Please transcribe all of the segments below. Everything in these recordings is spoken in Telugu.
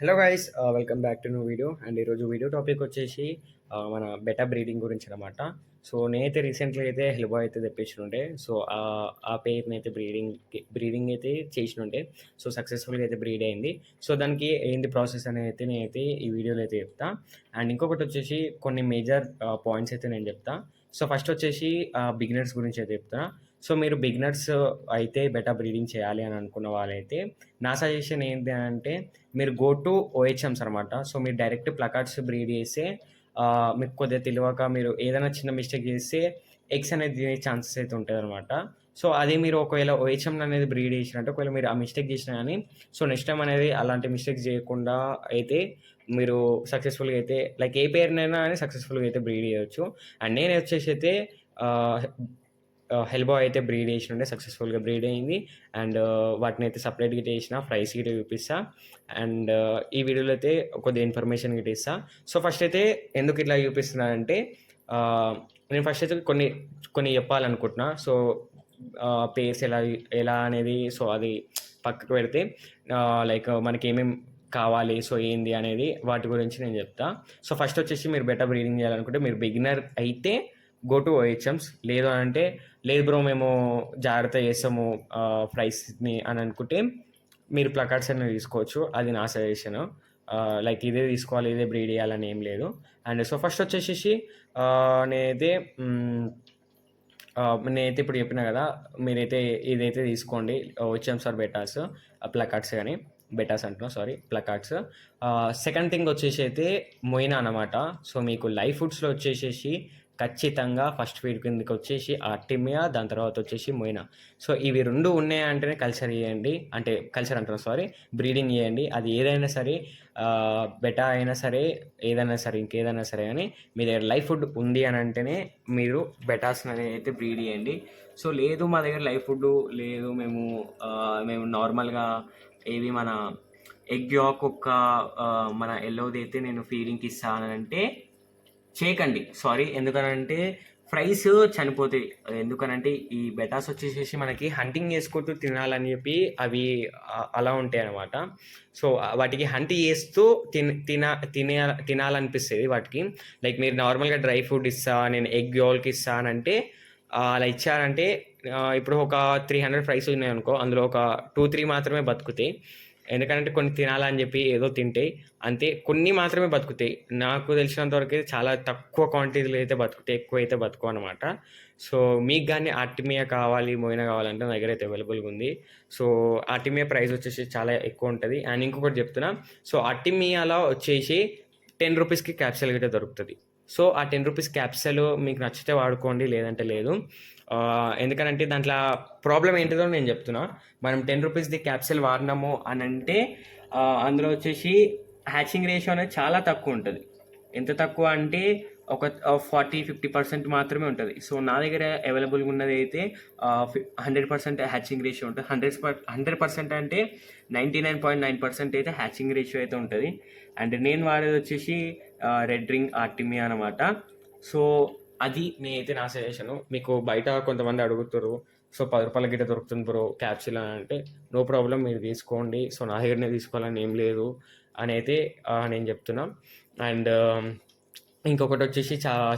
Hello guys, welcome back to new video. And ఈరోజు వీడియో టాపిక్ వచ్చేసి మన బెటా బ్రీడింగ్ గురించి అనమాట. సో నేనైతే రీసెంట్లీ అయితే హెల్బా అయితే తెప్పించుండే. సో ఆ పేరుని అయితే బ్రీడింగ్ అయితే చేసినుండే. సో సక్సెస్ఫుల్గా అయితే బ్రీడ్ అయింది. సో దానికి ఏంది ప్రాసెస్ అనేది అయితే నేనైతే ఈ వీడియోలో అయితే చెప్తా. అండ్ ఇంకొకటి వచ్చేసి కొన్ని మేజర్ పాయింట్స్ అయితే నేను చెప్తా. సో ఫస్ట్ వచ్చేసి బిగినర్స్ గురించి అయితే చెప్తా. సో మీరు బిగినర్స్ అయితే బెటా బ్రీడింగ్ చేయాలి అని అనుకున్న వాళ్ళైతే నా సజెషన్ ఏంటి అంటే మీరు గో టు ఓహెచ్ఎమ్స్ అనమాట. సో మీరు డైరెక్ట్ ప్లకార్డ్స్ బ్రీడ్ చేస్తే మీకు కొద్దిగా తెలియక మీరు ఏదైనా చిన్న మిస్టేక్ చేస్తే ఎగ్స్ అనేది తినే ఛాన్సెస్ అయితే ఉంటుంది అనమాట. సో అది మీరు ఒకవేళ ఓహెచ్ఎం అనేది బ్రీడ్ చేసినట్టు ఒకవేళ మీరు ఆ మిస్టేక్ చేసినా కానీ సో నెక్స్ట్ టైం అనేది అలాంటి మిస్టేక్స్ చేయకుండా అయితే మీరు సక్సెస్ఫుల్గా అయితే లైక్ ఏ పేరునైనా కానీ సక్సెస్ఫుల్గా అయితే బ్రీడ్ చేయవచ్చు. అండ్ నేను వచ్చేసి అయితే హెల్బా అయితే బ్రీడ్ చేసి ఉండే సక్సెస్ఫుల్గా బ్రీడ్ అయింది. అండ్ వాటిని అయితే సపరేట్గా చేసిన ఫ్రైస్ గిట్ట చూపిస్తా. అండ్ ఈ వీడియోలో అయితే కొద్దిగా ఇన్ఫర్మేషన్ గిట్ట ఇస్తా. సో ఫస్ట్ అయితే ఎందుకు ఇట్లా చూపిస్తున్నానంటే నేను ఫస్ట్ అయితే కొన్ని కొన్ని చెప్పాలనుకుంటున్నా. సో పేర్స్ ఎలా ఎలా అనేది సో అది పక్కకు పెడితే లైక్ మనకి ఏమేమి కావాలి సో ఏంది అనేది వాటి గురించి నేను చెప్తా. సో ఫస్ట్ వచ్చేసి మీరు బెటర్ బ్రీడింగ్ చేయాలనుకుంటే మీరు బిగినర్ అయితే గో టు ఓహెచ్ఎమ్స్. లేదు అంటే లేదు బ్రో మేము జాగ్రత్త చేస్తాము ప్రైస్ని అని అనుకుంటే మీరు ప్లకార్డ్స్ అనేవి తీసుకోవచ్చు. అది నా సజెషన్. లైక్ ఇదే తీసుకోవాలి ఇదే బ్రీడ్ చేయాలని ఏం లేదు. అండ్ సో ఫస్ట్ వచ్చేసేసి నేనైతే నేనైతే ఇప్పుడు చెప్పిన కదా మీరైతే ఇదైతే తీసుకోండి ఓహెచ్ఎమ్స్ ఆర్ బెటాస్ ప్లకార్డ్స్ కానీ బెటాస్ అంటున్నా సారీ ప్లకార్డ్స్. సెకండ్ థింగ్ వచ్చేసి అయితే మొయినా అనమాట. సో మీకు లైవ్ ఫుడ్స్లో వచ్చేసేసి ఖచ్చితంగా ఫస్ట్ ఫీడ్ కిందకి వచ్చేసి ఆర్టిమియా, దాని తర్వాత వచ్చేసి మొయినా. సో ఇవి రెండు ఉన్నాయంటేనే కల్చర్ చేయండి, అంటే కల్చర్ అంటున్నా సారీ బ్రీడింగ్ చేయండి. అది ఏదైనా సరే బెటా అయినా సరే ఏదైనా సరే ఇంకేదైనా సరే అని మీ దగ్గర లైవ్ ఫుడ్ ఉంది అని అంటేనే మీరు బెటాస్ అనేది అయితే బ్రీడ్ చేయండి. సో లేదు మా దగ్గర లైవ్ ఫుడ్ లేదు మేము నార్మల్గా ఏవి మన ఎగ్ యాక్ ఒక్క మన ఎల్లోది అయితే నేను ఫీడింగ్కి ఇస్తానంటే చేయకండి. సారీ, ఎందుకనంటే ఫ్రైస్ చనిపోతాయి. ఎందుకనంటే ఈ బెటాస్ వచ్చేసేసి మనకి హంటింగ్ చేసుకుంటూ తినాలని చెప్పి అవి అలా ఉంటాయి అన్నమాట. సో వాటికి హంట్ చేస్తూ తినాలనిపిస్తుంది వాటికి. లైక్ మీరు నార్మల్గా డ్రై ఫుడ్ ఇస్తా నేను ఎగ్ యోల్కి ఇస్తానంటే అలా ఇచ్చారంటే ఇప్పుడు ఒక 300 ఫ్రైస్ ఉన్నాయి అనుకో, అందులో ఒక 2-3 మాత్రమే బతుకుతాయి. ఎందుకంటే కొన్ని తినాలని చెప్పి ఏదో తింటాయి అంతే, కొన్ని మాత్రమే బతుకుతాయి. నాకు తెలిసినంత వరకు అయితే చాలా తక్కువ క్వాంటిటీలో అయితే బతుకుతాయి, ఎక్కువ అయితే బతుకు అనమాట. సో మీకు కానీ ఆర్టిమియా కావాలి మొయినా కావాలంటే నా దగ్గర అయితే అవైలబుల్గా ఉంది. సో ఆర్టిమియా ప్రైస్ వచ్చేసి చాలా ఎక్కువ ఉంటుంది. అండ్ ఇంకొకటి చెప్తున్నా, సో ఆర్టిమియాలో వచ్చేసి 10 రూపీస్కి క్యాప్సూల్ గిట్ట దొరుకుతుంది. సో ఆ 10 రూపీస్ క్యాప్సూల్ మీకు నచ్చితే వాడుకోండి, లేదంటే లేదు. ఎందుకనంటే దాంట్లో ప్రాబ్లం ఏంటిదో నేను చెప్తున్నా. మనం 10 రూపీస్ది క్యాప్సూల్ వాడినాము అని అంటే అందులో వచ్చేసి హ్యాచింగ్ రేషియో అనేది చాలా తక్కువ ఉంటుంది. ఎంత తక్కువ అంటే ఒక 40-50% మాత్రమే ఉంటుంది. సో నా దగ్గర అవైలబుల్గా ఉన్నది అయితే 100% హ్యాచింగ్ రేషియో ఉంటుంది. 100% అంటే 99.9% అయితే హ్యాచింగ్ రేషియో అయితే ఉంటుంది. అండ్ నేను వాడేది వచ్చేసి రెడ్ రింగ్ ఆర్టిమియా అనమాట. సో అది నేనైతే నా సజెషను. మీకు బయట కొంతమంది అడుగుతారు, సో 10 రూపాయల గిట్ట దొరుకుతుంది బ్రో క్యాప్సూల్ అని అంటే నో ప్రాబ్లం, మీరు తీసుకోండి. సో నా దగ్గరనే తీసుకోవాలని ఏం లేదు అని అయితే నేను చెప్తున్నా. అండ్ ఇంకొకటి వచ్చేసి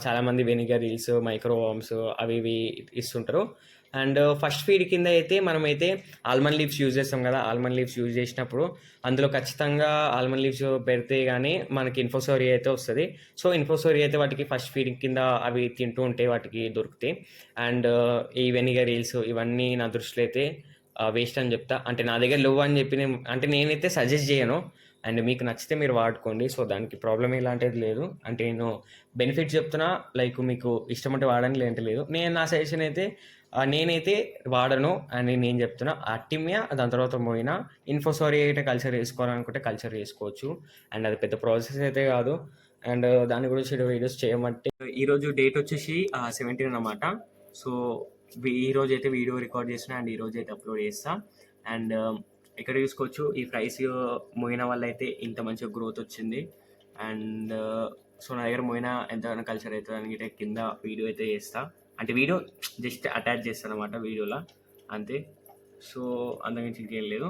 చాలామంది వెనిగర్ రీల్స్ మైక్రోవామ్స్ అవి ఇవి ఇస్తుంటారు. అండ్ ఫస్ట్ ఫీడ్ కింద అయితే మనమైతే ఆల్మండ్ లీవ్స్ యూజ్ చేస్తాం కదా. ఆల్మండ్ లీవ్స్ యూజ్ చేసినప్పుడు అందులో ఖచ్చితంగా ఆల్మండ్ లీవ్స్ పెడితే కానీ మనకి ఇన్ఫోసోరియా అయితే వస్తుంది. సో ఇన్ఫోసోరియా అయితే వాటికి ఫస్ట్ ఫీడ్ కింద అవి తింటూ ఉంటే వాటికి దొరుకుతాయి. అండ్ ఈ వెనిగర్ రీల్స్ ఇవన్నీ నా దృష్టిలో అయితే వేస్ట్ అని చెప్తా. అంటే నా దగ్గర లేవు అని చెప్పి అంటే నేనైతే సజెస్ట్ చేయను. అండ్ మీకు నచ్చితే మీరు వాడుకోండి. సో దానికి ప్రాబ్లం ఇలాంటిది లేదు. అంటే నేను బెనిఫిట్స్ చెప్తున్నా, లైక్ మీకు ఇష్టం అంటే వాడని లేదంటే లేదు. నేను నా సజెషన్ అయితే నేనైతే వాడను అని నేను చెప్తున్నా. ఆర్టిమియా, దాని తర్వాత మొయినా, ఇన్ఫోసోరియా అయితే కల్చర్ చేసుకోవాలనుకుంటే కల్చర్ చేసుకోవచ్చు. అండ్ అది పెద్ద ప్రాసెస్ అయితే కాదు. అండ్ దాని గురించి వీడియోస్ చేయమంటే ఈరోజు డేట్ వచ్చేసి 17 అనమాట. సో ఈరోజు అయితే వీడియో రికార్డ్ చేసిన అండ్ ఈరోజు అయితే అప్లోడ్ చేస్తా. అండ్ ఇక్కడ చూసుకోవచ్చు ఈ ప్రైస్ మోయినా వల్ల అయితే ఇంత మంచిగా గ్రోత్ వచ్చింది. అండ్ సో నా దగ్గర మోయినా ఎంతగానో కల్చర్ అవుతుంది అని కింద వీడియో అయితే చేస్తా. అంటే వీడియో జస్ట్ అటాచ్ చేస్తాను అనమాట వీడియోలో అంతే. సో అంతకుమించి ఇంకేం లేదు.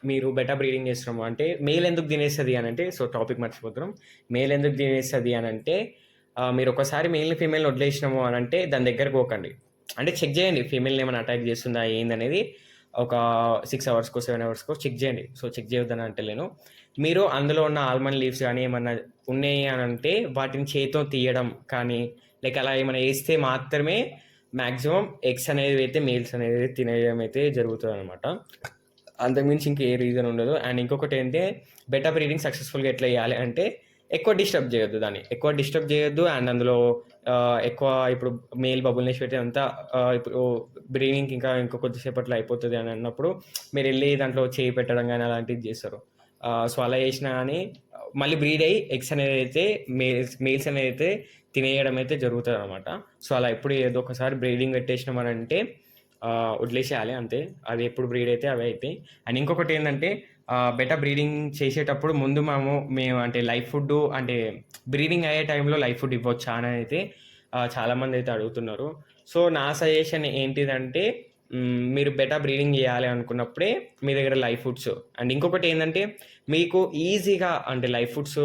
మీరు బెటా బ్రీడింగ్ చేస్తున్నాము అంటే మేల్ ఎందుకు తినేస్తది అనంటే, సో టాపిక్ మర్చిపోతున్నాం. మేల్ ఎందుకు తినేస్తది అనంటే, మీరు ఒకసారి మేల్‌ని, ఫీమేల్‌ని వదిలేసినాము అనంటే దాని దగ్గరికి పోకండి. అంటే చెక్ చేయండి ఫీమేల్‌ని ఏమైనా అటాక్ చేస్తుందా ఏందనేది ఒక 6 అవర్స్‌కో, 7 అవర్స్‌కో చెక్ చేయండి. సో చెక్ చేయొద్దని అంటలేను. మీరు అందులో ఉన్న ఆల్మండ్ లీవ్స్ గానీ ఏమన్నా ఉన్నాయి అనంటే వాటిని చేత్తో తీయడం కానీ, లైక్ అలా ఏమైనా ఏస్తే మాత్రమే మాక్సిమం ఎగ్స్ అనేవి అయితే మేల్స్ అనేది తినేయడం అయితే జరుగుతదనమాట. అంతకుమించి ఇంకే రీజన్ ఉండదు. అండ్ ఇంకొకటేంటే బెటా బ్రీడింగ్ సక్సెస్‌ఫుల్‌గా ఎట్లా చేయాలి అంటే ఎక్కువ డిస్టర్బ్ చేయొద్దు దాన్ని. ఎక్కువ డిస్టర్బ్ చేయొద్దు. అండ్ అందులో ఎక్కువ ఇప్పుడు మేల్ బబుల్ నెస్ట్ పెట్టి అంతా ఇప్పుడు బ్రీడింగ్‌కి ఇంకా కొద్దిసేపట్లో అయిపోతది అని అన్నప్పుడు మీరెళ్లి దాంట్లో చేయి పెట్టడం గాని అలాంటివి చేస్తారు. సో అలా చేసినా గాని మళ్ళీ బ్రీడ్ అయ్యి ఎగ్స్ అనేదైతే మేల్స్ అనేదైతే తినేయడం అయితే జరుగుతదనమాట. సో అలా ఎప్పుడు చేయొద్దు. ఒకసారి బ్రీడింగ్ పెట్టేసినామనంటే వదిలేసేయాలి అంతే. అది ఎప్పుడు బ్రీడ్ అయితే అవే అయితాయి. అండ్ ఇంకొకటేందంటే బెటా బ్రీడింగ్ చేసేటప్పుడు ముందు మేము అంటే లైవ్ ఫుడ్డు అంటే బ్రీడింగ్ అయ్యే టైంలో లైవ్ ఫుడ్ ఇవ్వొచ్చా అనైతే చాలామందైతే అడుగుతున్నారు. సో నా సజెషన్ ఏంటిదంటే మీరు బెటా బ్రీడింగ్ చేయాలి అనుకున్నప్పుడే మీ దగ్గర లైవ్ ఫుడ్స్ అండ్ ఇంకొకటేందంటే మీకు ఈజీగా అంటే లైవ్ ఫుడ్స్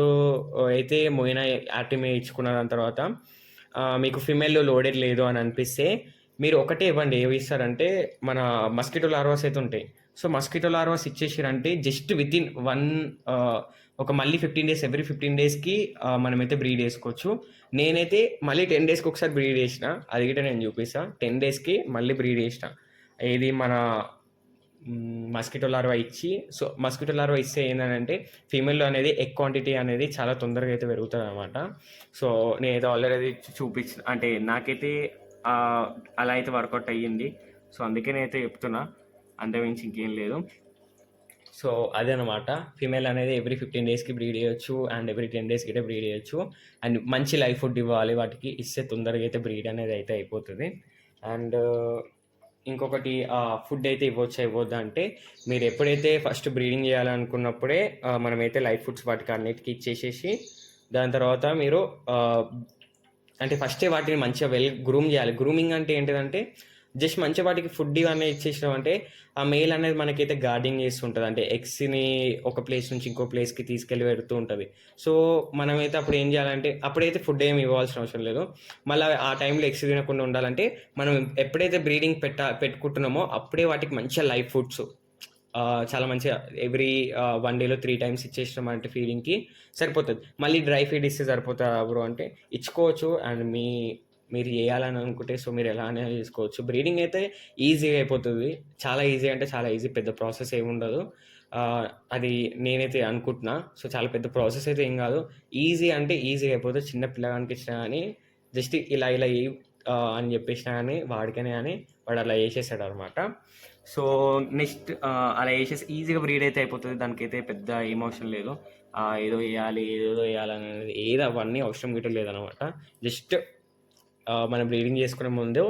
అయితే మోయినా యాక్టిమే ఇచ్చుకున్న దాని తర్వాత మీకు ఫీమేల్‌లో లోడెడ్ లేదు అని అనిపిస్తే మీరు ఒకటే ఇవ్వండి. ఏవి ఇస్తారంటే మన మస్కిటో లార్వాస్ అయితే ఉంటాయి. సో మస్కిటో లార్వాస్ ఇచ్చేసిరంటే జస్ట్ వితిన్ 1 ఒక మళ్ళీ 15 డేస్ ఎవ్రీ 15 డేస్‌కి మనమైతే బ్రీడ్ చేసుకోవచ్చు. నేనైతే మళ్ళీ 10 డేస్‌కి ఒకసారి బ్రీడ్ చేసిన. అది గిట్ట నేను చూపిస్తా. 10 డేస్‌కి మళ్ళీ బ్రీడ్ చేసిన. ఏది మన మస్కిటో లార్వా ఇచ్చి సో మస్కిటో లార్వా ఇస్తే ఏందనంటే ఫీమేల్‌లో అనేది ఎగ్ క్వాంటిటీ అనేది చాలా తొందరగా అయితే పెరుగుతదనమాట. సో నేనైతే ఆల్రెడీ చూపించిన అంటే నాకైతే ఆహ్, అలా అయితే వర్కౌట్ అయ్యింది. సో అందుకే నేనైతే చెప్తున్నా. అంతకుమించి ఇంకేం లేదు. సో అదనమాట. ఫీమేల్ అనేది ఎవ్రీ 15 డేస్‌కి బ్రీడ్ చేయొచ్చు. అండ్ ఎవ్రీ 10 డేస్‌కి అయితే బ్రీడ్ చేయొచ్చు. అండ్ మంచి లైవ్ ఫుడ్ ఇవ్వాలి వాటికి. ఇస్తే తొందరగా అయితే బ్రీడ్ అనేది అయితే అయిపోతది. అండ్ ఇంకొకటి ఫుడ్ అయితే ఇవ్వొచ్చా? ఇవ్వొద్దా? అంటే మీరు ఎప్పుడైతే ఫస్ట్ బ్రీడింగ్ చేయాలనుకున్నప్పుడే మనమైతే లైవ్ ఫుడ్స్ వాటికి అన్నిటికి ఇచ్చేసేసి దాని తర్వాత మీరు ఆహ్, అంటే ఫస్టే వాటిని మంచిగా గ్రూమ్ చేయాలి. గ్రూమింగ్ అంటే ఏంటిదంటే జస్ట్ మంచిగా వాటికి ఫుడ్ ఇవన్నీ ఇచ్చేసినామంటే ఆ మేల్ అనేది మనకైతే గార్డింగ్ చేస్తుంటది. అంటే ఎగ్స్‌ని ఒక ప్లేస్ నుంచి ఇంకో ప్లేస్‌కి తీసుకెళ్ళి పెడుతూ ఉంటది. సో మనమైతే అప్పుడు ఏం చేయాలంటే అప్పుడైతే ఫుడ్ ఏమి ఇవ్వాల్సిన అవసరం లేదు. మళ్ళా ఆ టైంలో ఎగ్స్ తినకుండా ఉండాలంటే మనం ఎప్పుడైతే బ్రీడింగ్ పెట్టుకుంటున్నామో అప్పుడే వాటికి మంచిగా లైవ్ ఫుడ్స్ చాలా మంచిగా ఎవ్రీ 1 డేలో 3 టైమ్స్ ఇచ్చేసినామంటే ఫీడింగ్‌కి సరిపోతది. మళ్ళీ డ్రై ఫీడ్ ఇస్తే సరిపోతదా బ్రో అంటే ఇచ్చుకోవచ్చు. అండ్ మీరు చేయాలని అనుకుంటే సో మీరు ఎలా అయినా చేసుకోవచ్చు. బ్రీడింగ్ అయితే ఈజీగా అయిపోతది. చాలా ఈజీ అంటే చాలా ఈజీ. పెద్ద ప్రాసెస్ ఏముండదు. ఆహ్, అది నేనైతే అనుకుంటున్నా. సో చాలా పెద్ద ప్రాసెస్ అయితే ఏం కాదు. ఈజీ అంటే ఈజీగా అయిపోతది. చిన్న పిల్లగానికి ఇచ్చినా గానీ జస్ట్ ఇలా ఇలా అని చెప్పేసినా గానీ వాడికనే గానీ వాడు అలా చేసేసాడనమాట. సో నెక్స్ట్ అలా చేసేసి ఈజీగా బ్రీడ్ అయితే అయిపోతది. దానికైతే పెద్ద ఏం అవసరం లేదు. ఏదో ఎయ్యాలి, ఏదేదో ఎయ్యాలనేది అవన్నీ అవసరం గిట్ట లేదనమాట. జస్ట్ మనం బ్రీడింగ్ చేసుకునే ముందు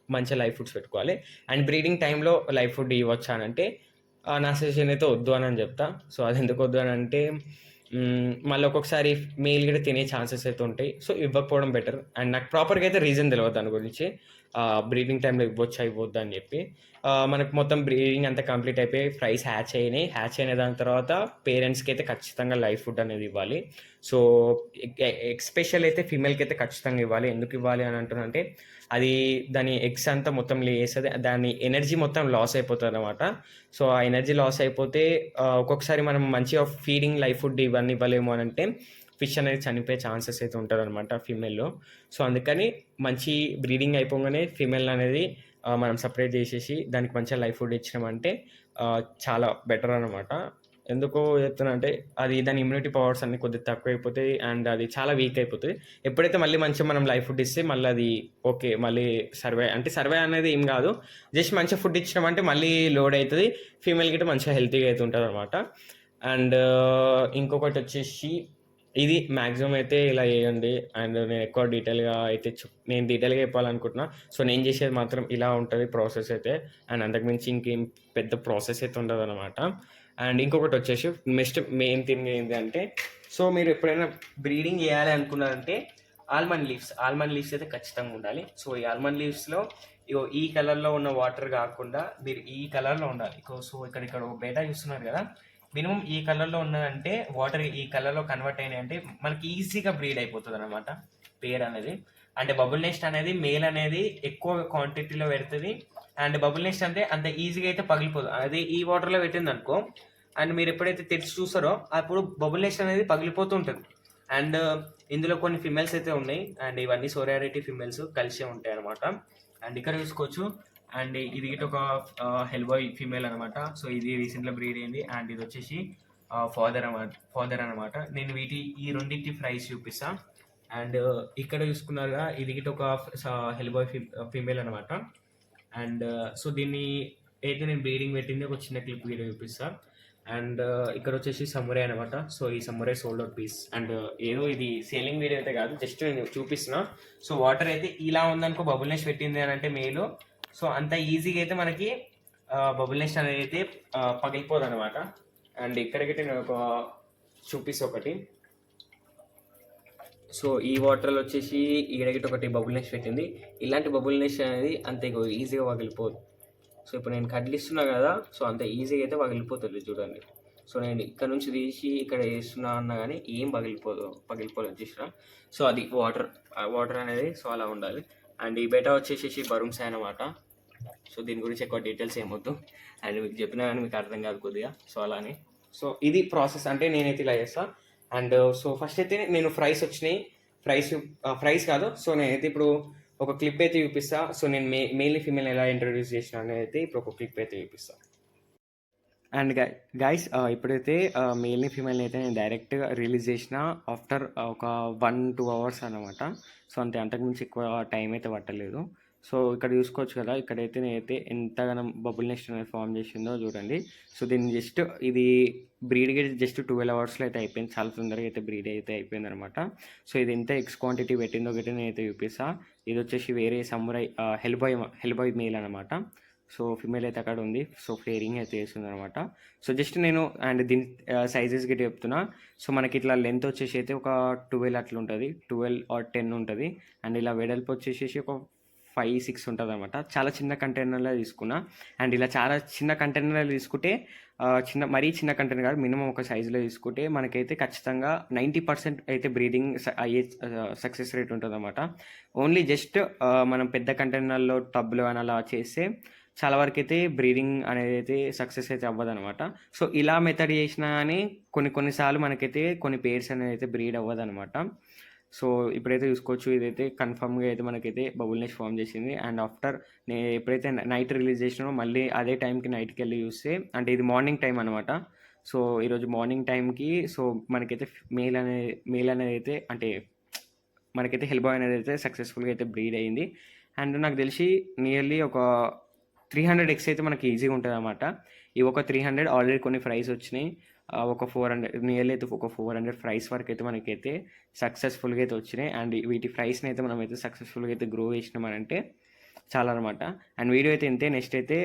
మంచిగా లైవ్ ఫుడ్స్ పెట్టుకోవాలి. అండ్ బ్రీడింగ్ టైంలో లైవ్ ఫుడ్ ఇవ్వచ్చా అనంటే నా సజెషన్ అయితే వద్దు అని చెప్తా. సో అదెందుకు వద్దు అనంటే మళ్ళీ ఒక్కొక్కసారి మేల్ కూడా తినే ఛాన్సెస్ అయితే ఉంటాయి. సో ఇవ్వకపోవడం బెటర్. అండ్ నాకు ప్రాపర్‌గా అయితే రీజన్ తెలవదు దాని గురించి. బ్రీడింగ్ టైంలో ఇవ్వొచ్చా? ఇవ్వొద్దా? అని చెప్పి. మనకు మొత్తం బ్రీడింగ్ అంతా కంప్లీట్ అయిపోయి ఫ్రైస్ హ్యాచ్ అయినాయి. హ్యాచ్ అయిన దాని తర్వాత పేరెంట్స్‌కి అయితే ఖచ్చితంగా లైవ్ ఫుడ్ అనేది ఇవ్వాలి. సో ఎస్పెషల్ అయితే ఫీమేల్‌కి అయితే ఖచ్చితంగా ఇవ్వాలి. ఎందుకు ఇవ్వాలి అని అంటున్నానంటే అది దాని ఎగ్స్ అంతా మొత్తం లే చేస్తది. దాని ఎనర్జీ మొత్తం లాస్ అయిపోతదనమాట. సో ఆ ఎనర్జీ లాస్ అయిపోతే ఒక్కొక్కసారి మనం మంచిగా ఫీడింగ్ లైవ్ ఫుడ్ ఇవన్నీ ఇవ్వలేము అనంటే ఫిష్ అనేది చనిపోయే ఛాన్సెస్ అయితే ఉంటదనమాట ఫీమేల్‌లో. సో అందుకని మంచి బ్రీడింగ్ అయిపోగానే ఫీమేల్ అనేది మనం సెపరేట్ చేసేసి దానికి మంచిగా లైవ్ ఫుడ్ ఇచ్చినామంటే చాలా బెటర్ అనమాట. ఎందుకు చెప్తున్నా అంటే అది దాని ఇమ్యూనిటీ పవర్స్ అన్నీ కొద్దిగా తక్కువైపోతాయి. అండ్ అది చాలా వీక్ అయిపోతది. ఎప్పుడైతే మళ్ళీ మంచిగా మనం లైవ్ ఫుడ్ ఇస్తే మళ్ళీ అది ఓకే. మళ్ళీ సర్వే అనేది ఏం కాదు. జస్ట్ మంచిగా ఫుడ్ ఇచ్చినామంటే మళ్ళీ లోడ్ అయితది. ఫీమేల్ గిట్ట మంచిగా హెల్తీగా అయితే ఉంటదనమాట. అండ్ ఇంకొకటొచ్చేసి ఇది మాక్సిమం అయితే ఇలా చేయండి. అండ్ నేను ఎక్కువ డీటెయిల్‌గా అయితే నేను డీటెయిల్‌గా చెప్పాలనుకుంటున్నా. సో నేను చేసేది మాత్రం ఇలా ఉంటది ప్రాసెస్ అయితే. అండ్ అంతకు మించి ఇంకేం పెద్ద ప్రాసెస్ అయితే ఉండదనమాట. అండ్ ఇంకొకటొచ్చేసి మెయిన్ థింగ్ ఏంటంటే సో మీరు ఎప్పుడైనా బ్రీడింగ్ చేయాలి అనుకున్నారంటే ఆల్మండ్ లీవ్స్ అయితే ఖచ్చితంగా ఉండాలి. సో ఈ ఆల్మండ్ లీవ్స్లో ఇగో ఈ కలర్లో ఉన్న వాటర్ కాకుండా మీరు ఈ కలర్లో ఉండాలి. సో ఇక్కడ ఒక బేటా చూస్తున్నారు కదా, మినిమం ఈ కలర్లో ఉన్నదంటే వాటర్ ఈ కలర్లో కన్వర్ట్ అయినాయి అంటే మనకి ఈజీగా బ్రీడ్ అయిపోతుంది అనమాట పేర్ అనేది. అంటే బబుల్ నెస్ట్ అనేది మేల్ అనేది ఎక్కువ క్వాంటిటీలో పెడుతుంది, అండ్ బబుల్ నెస్ట్ అంటే అంత ఈజీగా అయితే పగిలిపోదు. అదే ఈ వాటర్లో పెట్టింది అనుకో, అండ్ మీరు ఎప్పుడైతే తెరిచి చూస్తారో అప్పుడు బబుల్ నెస్ట్ అనేది పగిలిపోతూ ఉంటుంది. అండ్ ఇందులో కొన్ని ఫిమేల్స్ అయితే ఉన్నాయి, అండ్ ఇవన్నీ సోరారిటీ ఫిమేల్స్ కలిసే ఉంటాయి అనమాట. అండ్ ఇక్కడ చూసుకోవచ్చు, అండ్ ఇది ఇటు ఒక హెల్బాయ్ ఫీమేల్ అనమాట. సో ఇది రీసెంట్గా బ్రీడ్ అయింది, అండ్ ఇది వచ్చేసి ఫాదర్ అనమాట. నేను ఈ రెండింటి ప్రైస్ చూపిస్తా. అండ్ ఇక్కడ చూసుకున్నారుగా ఇది ఇటు ఒక హెల్బాయ్ ఫీమేల్ అనమాట. అండ్ సో దీన్ని అయితే నేను బ్రీడింగ్ పెట్టింది ఒక చిన్న క్లిప్ వీడియో చూపిస్తా. అండ్ ఇక్కడ వచ్చేసి సమ్మురే అనమాట. సో ఈ సమ్మురే సోల్డ్ అవుట్ పీస్. అండ్ ఏదో ఇది సేలింగ్ వీడియో అయితే కాదు, జస్ట్ నేను చూపిస్తున్నా. సో వాటర్ అయితే ఇలా ఉందనుకో, బబుల్ నెస్ట్ పెట్టింది అని అంటే మేలు. సో అంత ఈజీగా అయితే మనకి బబుల్ నెస్ట్ అనేది అయితే పగిలిపోదు అనమాట. అండ్ ఇక్కడికైతే నేను ఒక చూపిస్తా ఒకటి. సో ఈ వాటర్లో వచ్చేసి ఈడగిట్ ఒకటి బబుల్ నెస్ట్ పెట్టింది. ఇలాంటి బబుల్ నెస్ట్ అనేది అంతే ఈజీగా పగిలిపోదు. సో ఇప్పుడు నేను కడ్లిస్తున్నా కదా, సో అంత ఈజీగా అయితే పగిలిపోతుంది చూడండి. సో నేను ఇక్కడ నుంచి తీసి ఇక్కడ వేస్తున్నా అన్నా కానీ ఏం పగిలిపోలేదు చూసినా. సో అది వాటర్ అనేది సో అలా ఉండాలి. అండ్ ఈ బేటా వచ్చేసి బరూమ్స్ అనమాట. సో దీని గురించి ఎక్కువ డీటెయిల్స్ ఏమొద్దు, అండ్ మీకు చెప్పినా కానీ మీకు అర్థం కాదు కొద్దిగా. సో అలానే సో ఇది ప్రాసెస్, అంటే నేనైతే ఇలా చేస్తాను. అండ్ సో ఫస్ట్ అయితే నేను ఫ్రైస్ కాదు. సో నేనైతే ఇప్పుడు ఒక క్లిప్ అయితే చూపిస్తా. సో నేను మెయిల్ ఫీమేల్ ఎలా ఇంట్రొడ్యూస్ చేసిన అనేది అయితే ఇప్పుడు ఒక క్లిప్ అయితే చూపిస్తా. అండ్ గైస్ ఇప్పుడైతే మెయిల్ని ఫీమేల్ని అయితే నేను డైరెక్ట్గా రిలీజ్ చేసిన ఆఫ్టర్ ఒక 1-2 అవర్స్ అనమాట. సో అంతకుమించి ఎక్కువ టైం అయితే పట్టలేదు. సో ఇక్కడ చూసుకోవచ్చు కదా, ఇక్కడైతే నేనైతే ఎంతగానో బబుల్ నెస్ట్ అనేది ఫామ్ చేసిందో చూడండి. సో దీన్ని జస్ట్ ఇది బ్రీడ్గా జస్ట్ 12 అవర్స్లో అయితే అయిపోయింది. చాలా తొందరగా అయితే బ్రీడ్ అయితే అయిపోయింది అనమాట. సో ఇది ఎంత ఎక్స్ క్వాంటిటీ పెట్టిందో ఒకటి నేనైతే చూపిస్తా. ఇది వచ్చేసి వేరే సమ్మురై హెల్బాయ్ మేల్ అనమాట. సో ఫిమేల్ అయితే అక్కడ ఉంది. సో ఫేరింగ్ అయితే వేస్తుంది అనమాట. సో జస్ట్ నేను అండ్ దీని సైజెస్ గిట్ట చెప్తున్నా. సో మనకి ఇట్లా లెంత్ వచ్చేసి అయితే ఒక 12 అట్లా ఉంటుంది, 12 or 10 ఉంటుంది. అండ్ ఇలా వెడల్పు వచ్చేసి ఒక 5-6 ఉంటుంది అనమాట. చాలా చిన్న కంటైనర్లో తీసుకున్నా. అండ్ ఇలా చాలా చిన్న కంటైనర్లో తీసుకుంటే మరీ చిన్న కంటైనర్ కాదు, మినిమం ఒక సైజులో తీసుకుంటే మనకైతే ఖచ్చితంగా 90% అయితే బ్రీడింగ్ అయ్యే సక్సెస్ రేట్ ఉంటుంది అనమాట. ఓన్లీ జస్ట్ మనం పెద్ద కంటైనర్లో టబ్లో అని అలా చేస్తే చాలా వరకు అయితే బ్రీడింగ్ అనేది అయితే సక్సెస్ అయితే అవ్వదు అనమాట. సో ఇలా మెథడ్ చేసినా కానీ కొన్నిసార్లు మనకైతే కొన్ని పేర్స్ అనేది అయితే బ్రీడ్ అవ్వదు అనమాట. సో ఇప్పుడైతే చూసుకోవచ్చు, ఇదైతే కన్ఫర్మ్గా అయితే మనకైతే బబుల్ నెస్ట్ ఫామ్ చేసింది. అండ్ ఆఫ్టర్ నేను ఎప్పుడైతే నైట్ రిలీజ్ చేసినానో మళ్ళీ అదే టైంకి నైట్కి వెళ్ళి చూస్తే, అంటే ఇది మార్నింగ్ టైం అనమాట. సో ఈరోజు మార్నింగ్ టైంకి సో మనకైతే మేల్ అనేది అయితే అంటే మనకైతే హెల్బాయ్ అనేది అయితే సక్సెస్ఫుల్గా అయితే బ్రీడ్ అయ్యింది. అండ్ నాకు తెలిసి నియర్లీ ఒక 300 eggs అయితే మనకి ఈజీగా ఉంటుంది అనమాట. ఈ ఒక 300 ఆల్రెడీ కొన్ని ఫ్రైస్ వచ్చినాయి. ఒక 400 నియర్లీ అయితే ఒక 400 ఫ్రైస్ వరకు అయితే మనకైతే సక్సెస్ఫుల్గా అయితే వచ్చినాయి. అండ్ వీటి ఫ్రైస్ని అయితే మనం అయితే సక్సెస్ఫుల్గా అయితే గ్రో చేసినామనంటే చాలా అనమాట. అండ్ వీడియో అయితే ఇంతే. నెక్స్ట్ అయితే